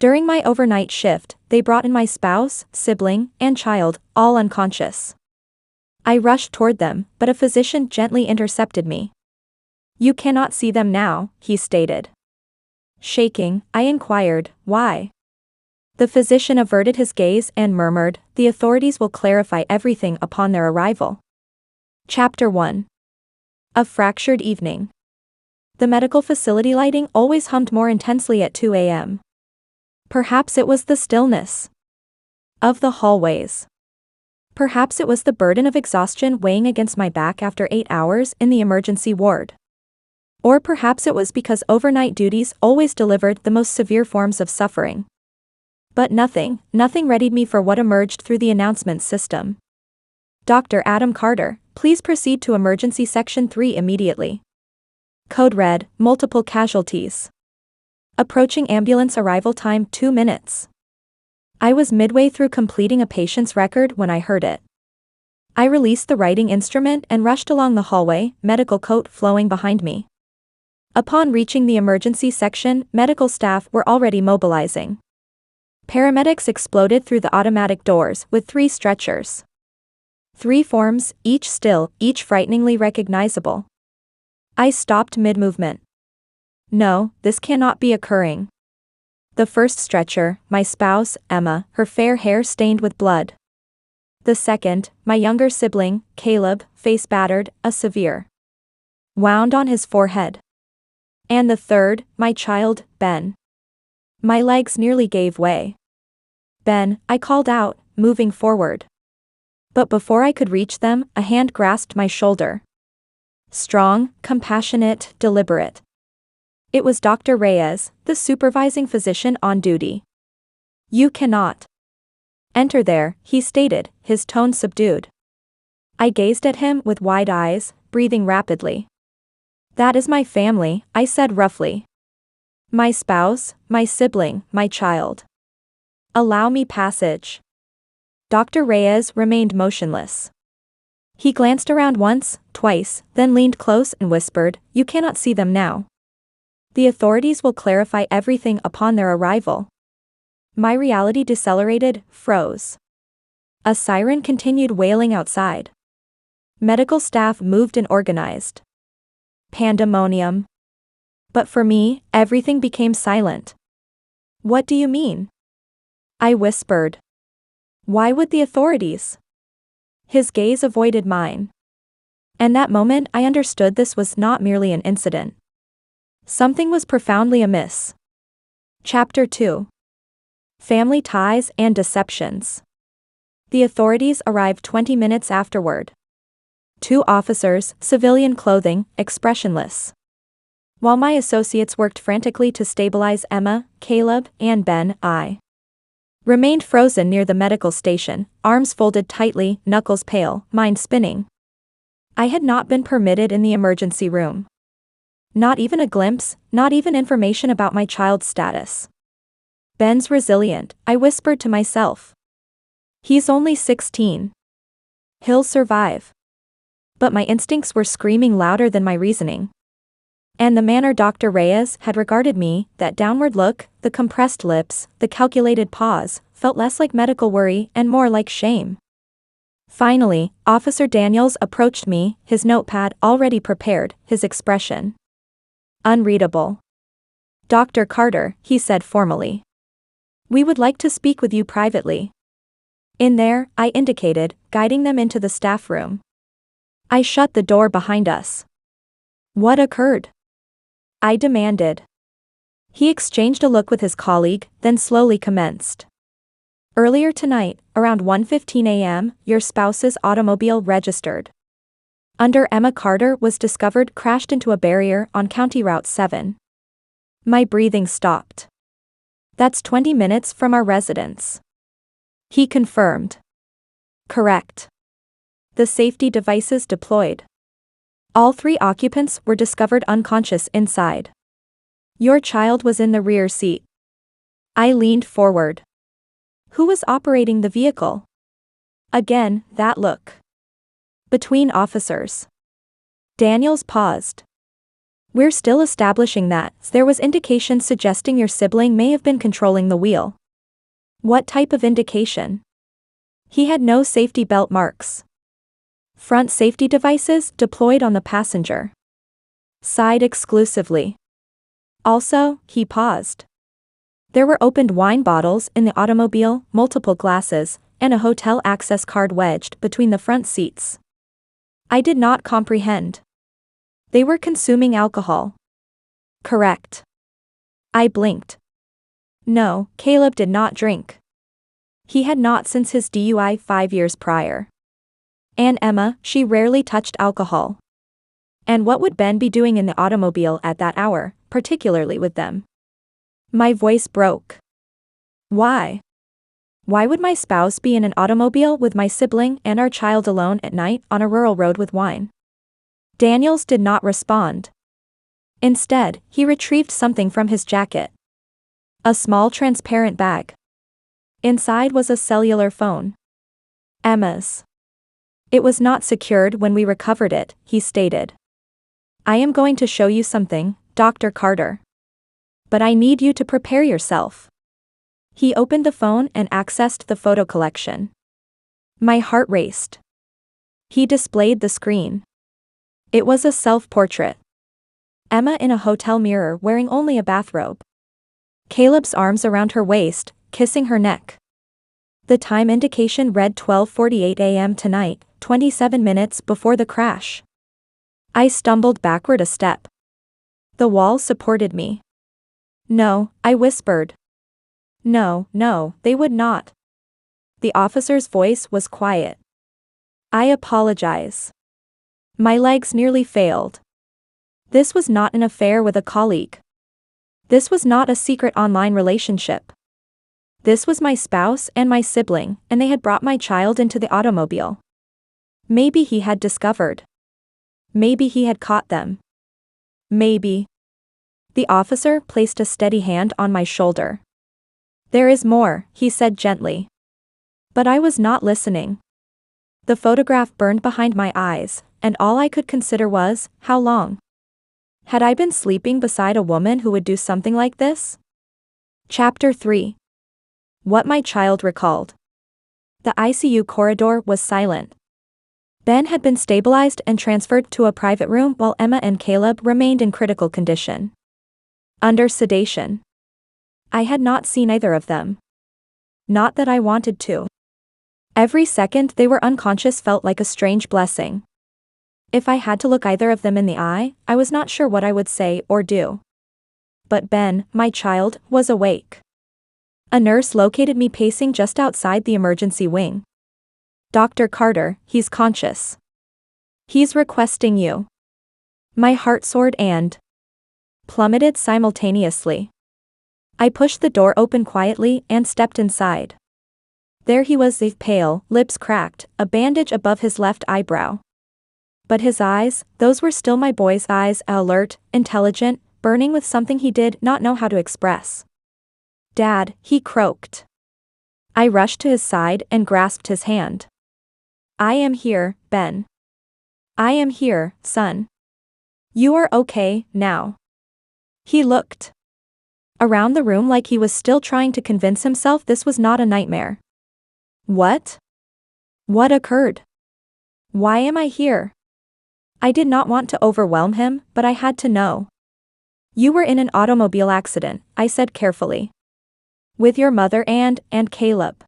During my overnight shift, they brought in my spouse, sibling, and child, all unconscious. I rushed toward them, but a physician gently intercepted me. "You cannot see them now," he stated. Shaking, I inquired, "Why?" The physician averted his gaze and murmured, "The authorities will clarify everything upon their arrival." Chapter 1. A fractured evening. The medical facility lighting always hummed more intensely at 2 a.m. Perhaps it was the stillness of the hallways. Perhaps it was the burden of exhaustion weighing against my back after 8 hours in the emergency ward. Or perhaps it was because overnight duties always delivered the most severe forms of suffering. But nothing readied me for what emerged through the announcement system. "Dr. Adam Carter, please proceed to Emergency Section 3 immediately." Code red, multiple casualties. Approaching ambulance arrival time 2 minutes. I was midway through completing a patient's record when I heard it. I released the writing instrument and rushed along the hallway, medical coat flowing behind me. Upon reaching the emergency section, medical staff were already mobilizing. Paramedics exploded through the automatic doors with 3 stretchers. 3 forms, each still, each frighteningly recognizable. I stopped mid-movement. No, this cannot be occurring. The first stretcher, my spouse, Emma, her fair hair stained with blood. The second, my younger sibling, Caleb, face battered, a severe wound on his forehead. And the third, my child, Ben. My legs nearly gave way. "Ben," I called out, moving forward. But before I could reach them, a hand grasped my shoulder. Strong, compassionate, deliberate. It was Dr. Reyes, the supervising physician on duty. "You cannot enter there," he stated, his tone subdued. I gazed at him with wide eyes, breathing rapidly. "That is my family," I said roughly. "My spouse, my sibling, my child. Allow me passage." Dr. Reyes remained motionless. He glanced around once, twice, then leaned close and whispered, "You cannot see them now. The authorities will clarify everything upon their arrival." My reality decelerated, froze. A siren continued wailing outside. Medical staff moved and organized. Pandemonium. But for me, everything became silent. "What do you mean?" I whispered. "Why would the authorities?" His gaze avoided mine. And that moment I understood this was not merely an incident. Something was profoundly amiss. Chapter 2. Family ties and deceptions. The authorities arrived 20 minutes afterward. 2 officers, civilian clothing, expressionless. While my associates worked frantically to stabilize Emma, Caleb, and Ben, I remained frozen near the medical station, arms folded tightly, knuckles pale, mind spinning. I had not been permitted in the emergency room. Not even a glimpse, not even information about my child's status. "Ben's resilient," I whispered to myself. "He's only 16. He'll survive." But my instincts were screaming louder than my reasoning. And the manner Dr. Reyes had regarded me, that downward look, the compressed lips, the calculated pause, felt less like medical worry and more like shame. Finally, Officer Daniels approached me, his notepad already prepared, his expression unreadable. "Dr. Carter," he said formally. "We would like to speak with you privately." "In there," I indicated, guiding them into the staff room. I shut the door behind us. "What occurred?" I demanded. He exchanged a look with his colleague, then slowly commenced. "Earlier tonight, around 1:15 a.m., your spouse's automobile registered under Emma Carter was discovered crashed into a barrier on County Route 7. My breathing stopped. "That's 20 minutes from our residence." He confirmed. "Correct. The safety devices deployed. All 3 occupants were discovered unconscious inside. Your child was in the rear seat." I leaned forward. "Who was operating the vehicle?" Again, that look. "Between officers." Daniels paused. We're still establishing that there was indication suggesting your sibling may have been controlling the wheel. What type of indication? He had no safety belt marks. Front safety devices deployed on the passenger side exclusively. Also, he paused. There were opened wine bottles in the automobile, multiple glasses, and a hotel access card wedged between the front seats. I did not comprehend. They were consuming alcohol. Correct. I blinked. No, Caleb did not drink. He had not since his DUI 5 years prior. And Emma, she rarely touched alcohol. And what would Ben be doing in the automobile at that hour, particularly with them? My voice broke. Why? Why would my spouse be in an automobile with my sibling and our child alone at night on a rural road with wine? Daniels did not respond. Instead, he retrieved something from his jacket. A small transparent bag. Inside was a cellular phone. Emma's. It was not secured when we recovered it, he stated. I am going to show you something, Dr. Carter. But I need you to prepare yourself. He opened the phone and accessed the photo collection. My heart raced. He displayed the screen. It was a self-portrait. Emma in a hotel mirror wearing only a bathrobe. Caleb's arms around her waist, kissing her neck. The time indication read 12:48 a.m. tonight, 27 minutes before the crash. I stumbled backward a step. The wall supported me. No, I whispered. No, they would not. The officer's voice was quiet. I apologize. My legs nearly failed. This was not an affair with a colleague. This was not a secret online relationship. This was my spouse and my sibling, and they had brought my child into the automobile. Maybe he had discovered. Maybe he had caught them. Maybe. The officer placed a steady hand on my shoulder. There is more, he said gently. But I was not listening. The photograph burned behind my eyes, and all I could consider was, how long? Had I been sleeping beside a woman who would do something like this? Chapter 3. What my child recalled. The ICU corridor was silent. Ben had been stabilized and transferred to a private room while Emma and Caleb remained in critical condition. Under sedation. I had not seen either of them. Not that I wanted to. Every second they were unconscious felt like a strange blessing. If I had to look either of them in the eye, I was not sure what I would say or do. But Ben, my child, was awake. A nurse located me pacing just outside the emergency wing. Dr. Carter, he's conscious. He's requesting you. My heart soared and plummeted simultaneously. I pushed the door open quietly and stepped inside. There he was, pale, lips cracked, a bandage above his left eyebrow. But his eyes, those were still my boy's eyes, alert, intelligent, burning with something he did not know how to express. Dad, he croaked. I rushed to his side and grasped his hand. I am here, Ben. I am here, son. You are okay, now. He looked around the room like he was still trying to convince himself this was not a nightmare. What? What occurred? Why am I here? I did not want to overwhelm him, but I had to know. You were in an automobile accident, I said carefully. With your mother and Caleb.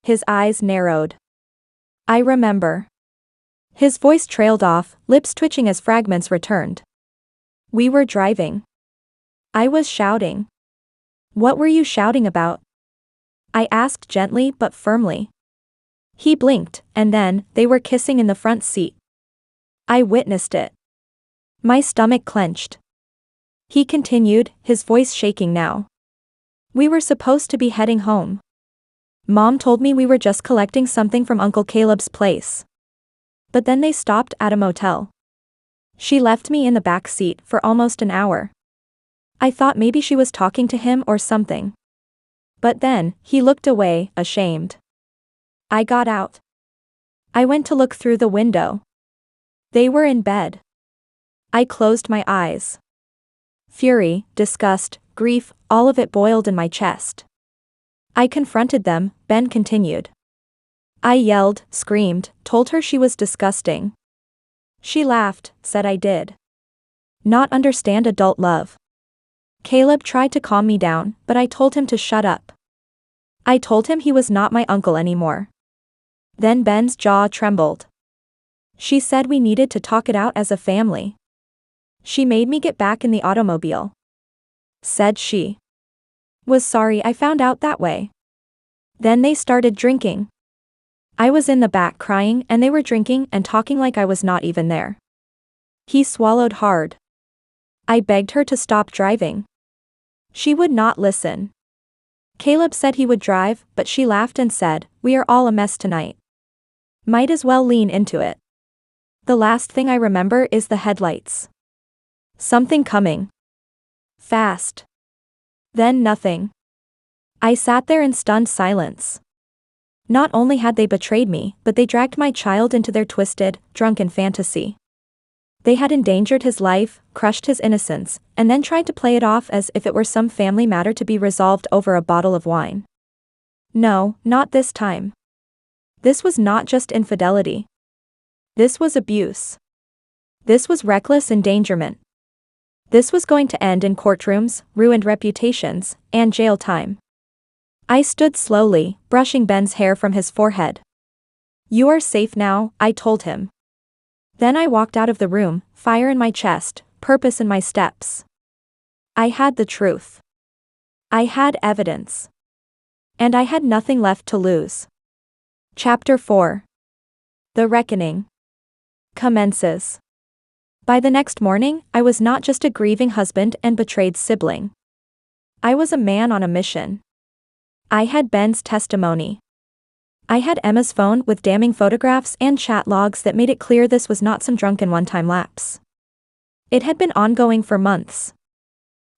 His eyes narrowed. I remember. His voice trailed off, lips twitching as fragments returned. We were driving. I was shouting. What were you shouting about? I asked gently but firmly. He blinked, and then, they were kissing in the front seat. I witnessed it. My stomach clenched. He continued, his voice shaking now. We were supposed to be heading home. Mom told me we were just collecting something from Uncle Caleb's place. But then they stopped at a motel. She left me in the back seat for almost an hour. I thought maybe she was talking to him or something. But then, he looked away, ashamed. I got out. I went to look through the window. They were in bed. I closed my eyes. Fury, disgust, grief, all of it boiled in my chest. I confronted them, Ben continued. I yelled, screamed, told her she was disgusting. She laughed, said I did not understand adult love. Caleb tried to calm me down, but I told him to shut up. I told him he was not my uncle anymore. Then Ben's jaw trembled. She said we needed to talk it out as a family. She made me get back in the automobile. Said she was sorry I found out that way. Then they started drinking. I was in the back crying and they were drinking and talking like I was not even there. He swallowed hard. I begged her to stop driving. She would not listen. Caleb said he would drive, but she laughed and said, "We are all a mess tonight. Might as well lean into it." The last thing I remember is the headlights. Something coming. Fast. Then nothing. I sat there in stunned silence. Not only had they betrayed me, but they dragged my child into their twisted, drunken fantasy. They had endangered his life, crushed his innocence, and then tried to play it off as if it were some family matter to be resolved over a bottle of wine. No, not this time. This was not just infidelity. This was abuse. This was reckless endangerment. This was going to end in courtrooms, ruined reputations, and jail time. I stood slowly, brushing Ben's hair from his forehead. "You are safe now," I told him. Then I walked out of the room, fire in my chest, purpose in my steps. I had the truth. I had evidence. And I had nothing left to lose. Chapter 4. The Reckoning commences. By the next morning, I was not just a grieving husband and betrayed sibling. I was a man on a mission. I had Ben's testimony. I had Emma's phone with damning photographs and chat logs that made it clear this was not some drunken one-time lapse. It had been ongoing for months.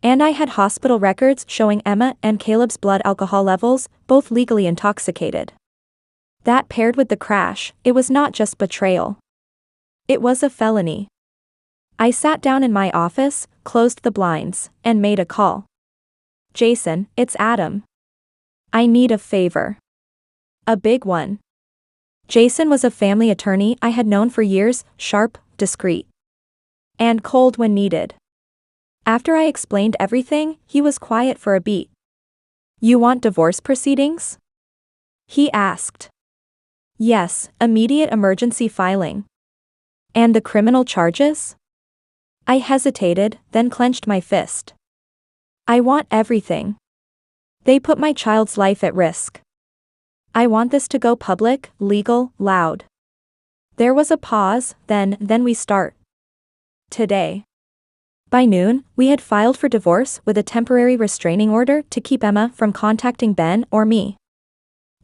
And I had hospital records showing Emma and Caleb's blood alcohol levels, both legally intoxicated. That paired with the crash, it was not just betrayal. It was a felony. I sat down in my office, closed the blinds, and made a call. "Jason, it's Adam. I need a favor. A big one." Jason was a family attorney I had known for years, sharp, discreet, and cold when needed. After I explained everything, he was quiet for a beat. "You want divorce proceedings?" he asked. "Yes, immediate emergency filing." "And the criminal charges?" I hesitated, then clenched my fist. "I want everything. They put my child's life at risk. I want this to go public, legal, loud." There was a pause, then we start. Today. By noon, we had filed for divorce with a temporary restraining order to keep Emma from contacting Ben or me.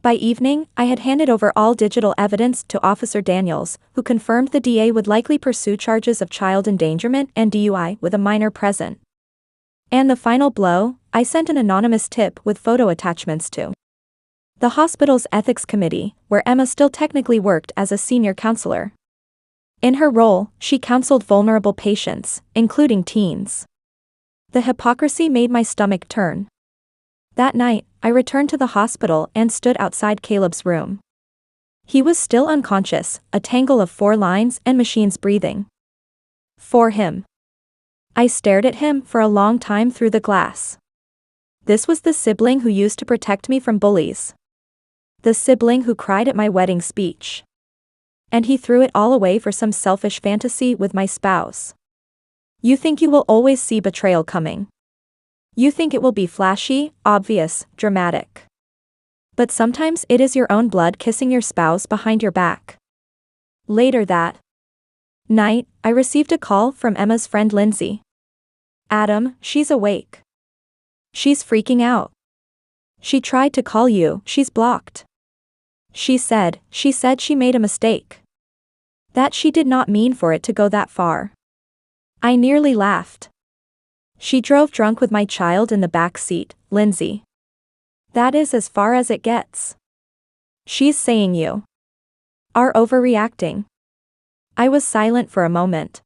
By evening, I had handed over all digital evidence to Officer Daniels, who confirmed the DA would likely pursue charges of child endangerment and DUI with a minor present. And the final blow, I sent an anonymous tip with photo attachments to the hospital's ethics committee, where Emma still technically worked as a senior counselor. In her role, she counseled vulnerable patients, including teens. The hypocrisy made my stomach turn. That night, I returned to the hospital and stood outside Caleb's room. He was still unconscious, a tangle of 4 lines and machines breathing for him. I stared at him for a long time through the glass. This was the sibling who used to protect me from bullies. The sibling who cried at my wedding speech. And he threw it all away for some selfish fantasy with my spouse. You think you will always see betrayal coming. You think it will be flashy, obvious, dramatic. But sometimes it is your own blood kissing your spouse behind your back. Later that night, I received a call from Emma's friend Lindsay. "Adam, she's awake. She's freaking out. She tried to call you, she's blocked. She said she made a mistake. That she did not mean for it to go that far." I nearly laughed. "She drove drunk with my child in the back seat, Lindsay. That is as far as it gets. She's saying you are overreacting." I was silent for a moment.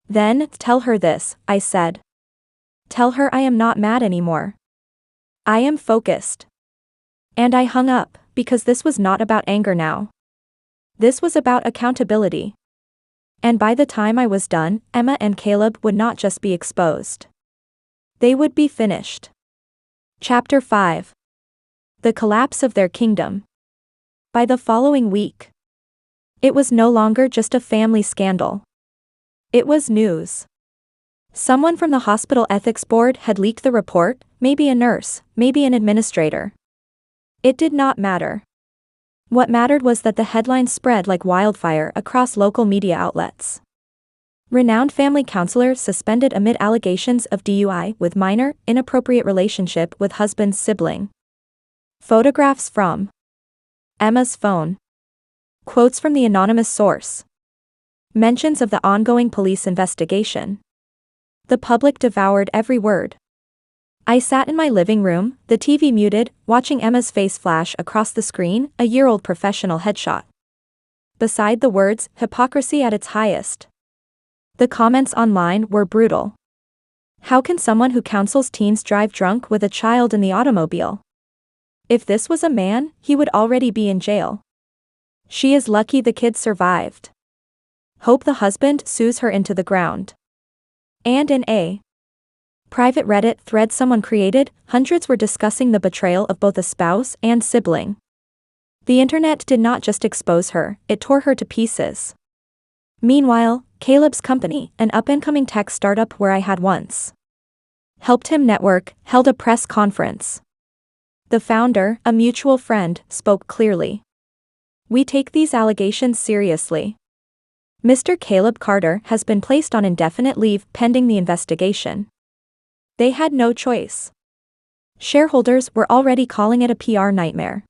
Then, tell her this, I said. Tell her I am not mad anymore. I am focused. And I hung up, because this was not about anger now. This was about accountability. And by the time I was done, Emma and Caleb would not just be exposed. They would be finished. Chapter 5. The collapse of their kingdom. By the following week, it was no longer just a family scandal. It was news. Someone from the hospital ethics board had leaked the report, maybe a nurse, maybe an administrator. It did not matter. What mattered was that the headlines spread like wildfire across local media outlets. Renowned family counselor suspended amid allegations of DUI with minor, inappropriate relationship with husband's sibling. Photographs from Emma's phone. Quotes from the anonymous source. Mentions of the ongoing police investigation. The public devoured every word. I sat in my living room, the TV muted, watching Emma's face flash across the screen, a year-old professional headshot. Beside the words, hypocrisy at its highest. The comments online were brutal. How can someone who counsels teens drive drunk with a child in the automobile? If this was a man, he would already be in jail. She is lucky the kid survived. Hope the husband sues her into the ground. And in a private Reddit thread someone created, hundreds were discussing the betrayal of both a spouse and sibling. The internet did not just expose her, it tore her to pieces. Meanwhile, Caleb's company, an up-and-coming tech startup where I had once helped him network, held a press conference. The founder, a mutual friend, spoke clearly. We take these allegations seriously. Mr. Caleb Carter has been placed on indefinite leave pending the investigation. They had no choice. Shareholders were already calling it a PR nightmare.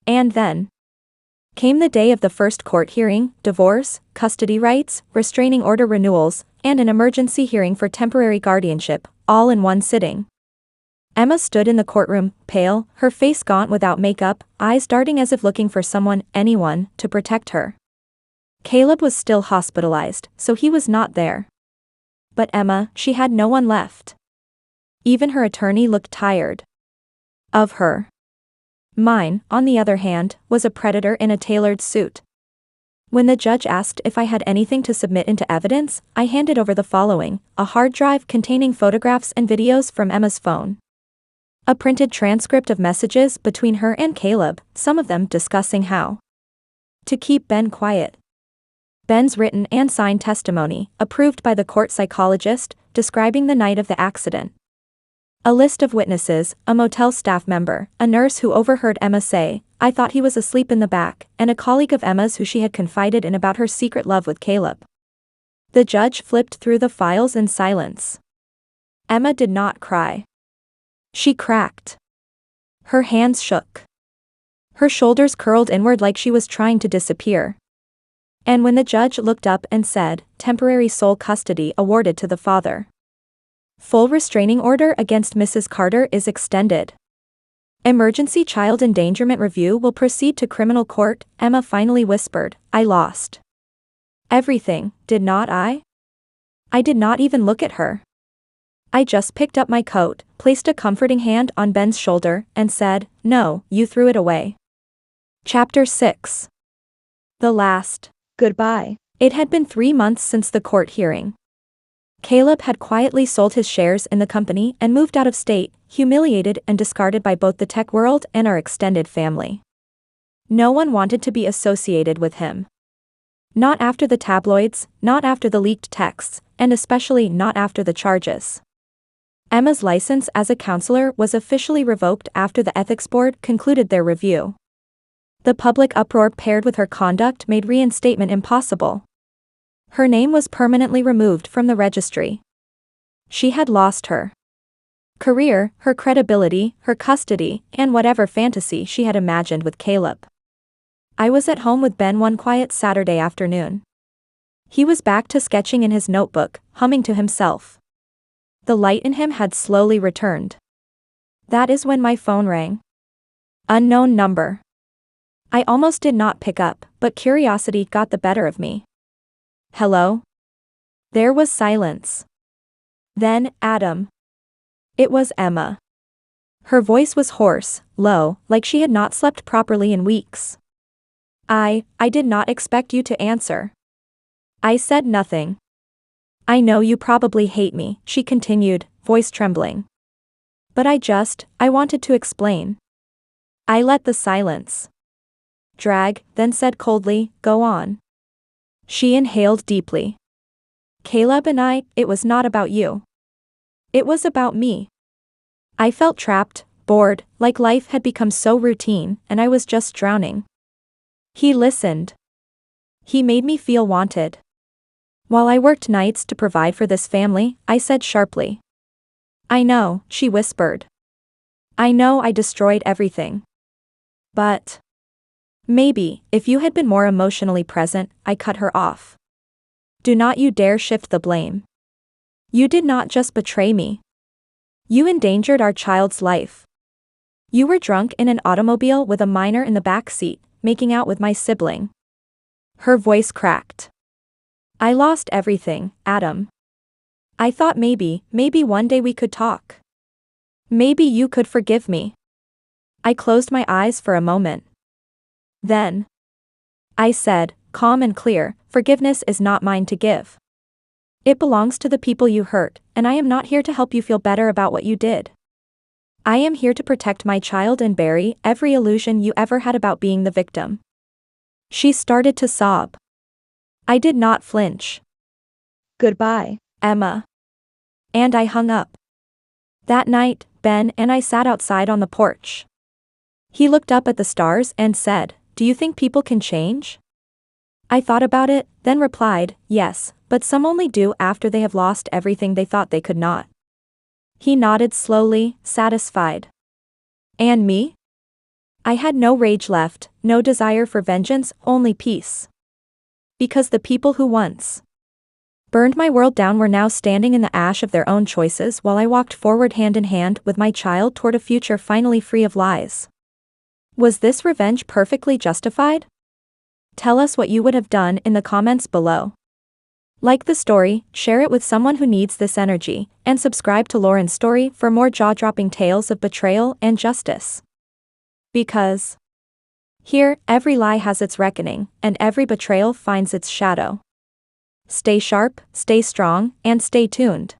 And then came the day of the first court hearing, divorce, custody rights, restraining order renewals, and an emergency hearing for temporary guardianship, all in one sitting. Emma stood in the courtroom, pale, her face gaunt without makeup, eyes darting as if looking for someone, anyone, to protect her. Caleb was still hospitalized, so he was not there. But Emma, she had no one left. Even her attorney looked tired of her. Mine, on the other hand, was a predator in a tailored suit. When the judge asked if I had anything to submit into evidence, I handed over the following: a hard drive containing photographs and videos from Emma's phone. A printed transcript of messages between her and Caleb, some of them discussing how to keep Ben quiet. Ben's written and signed testimony, approved by the court psychologist, describing the night of the accident. A list of witnesses, a motel staff member, a nurse who overheard Emma say, "I thought he was asleep in the back," and a colleague of Emma's who she had confided in about her secret love with Caleb. The judge flipped through the files in silence. Emma did not cry. She cracked. Her hands shook. Her shoulders curled inward like she was trying to disappear. And when the judge looked up and said, "Temporary sole custody awarded to the father. Full restraining order against Mrs. Carter is extended. Emergency child endangerment review will proceed to criminal court," Emma finally whispered, "I lost everything, did not I? I did not even look at her. I just picked up my coat, placed a comforting hand on Ben's shoulder, and said, 'No, you threw it away.'" Chapter 6. The last goodbye. It had been 3 months since the court hearing. Caleb had quietly sold his shares in the company and moved out of state, humiliated and discarded by both the tech world and our extended family. No one wanted to be associated with him. Not after the tabloids, not after the leaked texts, and especially not after the charges. Emma's license as a counselor was officially revoked after the ethics board concluded their review. The public uproar paired with her conduct made reinstatement impossible. Her name was permanently removed from the registry. She had lost her career, her credibility, her custody, and whatever fantasy she had imagined with Caleb. I was at home with Ben one quiet Saturday afternoon. He was back to sketching in his notebook, humming to himself. The light in him had slowly returned. That is when my phone rang. Unknown number. I almost did not pick up, but curiosity got the better of me. "Hello?" There was silence. Then, Adam. It was Emma. Her voice was hoarse, low, like she had not slept properly in weeks. I did not expect you to answer. I said nothing. I know you probably hate me, she continued, voice trembling. But I wanted to explain. I let the silence drag, then said coldly, go on. She inhaled deeply. Caleb and it was not about you. It was about me. I felt trapped, bored, like life had become so routine, and I was just drowning. He listened. He made me feel wanted. While I worked nights to provide for this family, I said sharply. I know, she whispered. I know I destroyed everything. But maybe, if you had been more emotionally present, I cut her off. Do not you dare shift the blame. You did not just betray me. You endangered our child's life. You were drunk in an automobile with a minor in the back seat, making out with my sibling. Her voice cracked. I lost everything, Adam. I thought maybe one day we could talk. Maybe you could forgive me. I closed my eyes for a moment. Then I said, calm and clear, forgiveness is not mine to give. It belongs to the people you hurt, and I am not here to help you feel better about what you did. I am here to protect my child and bury every illusion you ever had about being the victim. She started to sob. I did not flinch. Goodbye, Emma. And I hung up. That night, Ben and I sat outside on the porch. He looked up at the stars and said, do you think people can change? I thought about it, then replied, yes, but some only do after they have lost everything they thought they could not. He nodded slowly, satisfied. And me? I had no rage left, no desire for vengeance, only peace. Because the people who once burned my world down were now standing in the ash of their own choices while I walked forward hand in hand with my child toward a future finally free of lies. Was this revenge perfectly justified? Tell us what you would have done in the comments below. Like the story, share it with someone who needs this energy, and subscribe to Lauren's Story for more jaw-dropping tales of betrayal and justice. Because here, every lie has its reckoning, and every betrayal finds its shadow. Stay sharp, stay strong, and stay tuned.